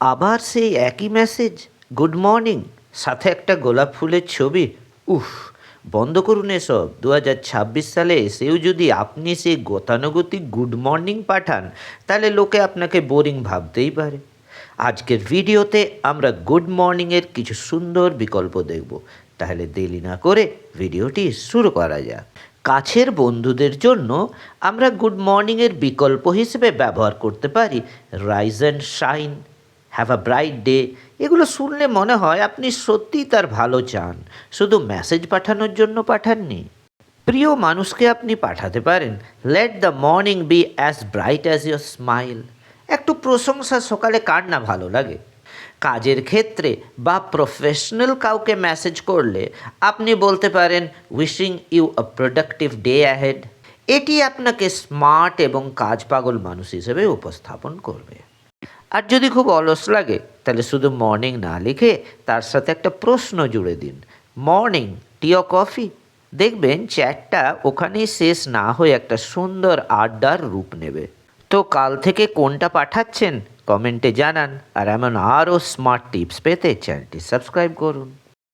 আবার সেই একই মেসেজ, গুড মর্নিং, সাথে একটা গোলাপ ফুলের ছবি। উফ, বন্ধ করুন এসব। 2026 সালে এসেও যদি আপনি সেই গতানুগতিক গুড মর্নিং পাঠান, তাহলে লোকে আপনাকে বোরিং ভাবতেই পারে। আজকের ভিডিওতে আমরা গুড মর্নিংয়ের কিছু সুন্দর বিকল্প দেখব। তাহলে দেরি না করে ভিডিওটি শুরু করা যাক। কাছের বন্ধুদের জন্য আমরা গুড মর্নিংয়ের বিকল্প হিসেবে ব্যবহার করতে পারি rise and shine, have a bright day. এগুলো শুনলে মনে হয় আপনি সত্যিই তার ভালো চান, শুধু মেসেজ পাঠানোর জন্য পাঠাননি। প্রিয় মানুষকে আপনি পাঠাতে পারেন let the morning B as bright as your smile. একটু প্রশংসা সকালে কার না ভালো লাগে। কাজের ক্ষেত্রে বা প্রফেশনাল কাউকে মেসেজ করলে আপনি বলতে পারেন wishing you a productive day ahead. এটি আপনাকে স্মার্ট এবং কাজ পাগল মানুষ হিসেবে উপস্থাপন করবে। আর যদি খুব অলস লাগে, তাহলে শুধু মর্নিং না লিখে তার সাথে একটা প্রশ্ন জুড়ে দিন, মর্নিং, টি ও কফি। দেখবেন চ্যাটটা ওখানেই শেষ না হয়ে একটা সুন্দর আড্ডার রূপ নেবে। তো কাল থেকে কোনটা পাঠাচ্ছেন কমেন্টে জানান, আর এমন আরও স্মার্ট টিপস পেতে চ্যানেলটি সাবস্ক্রাইব করুন।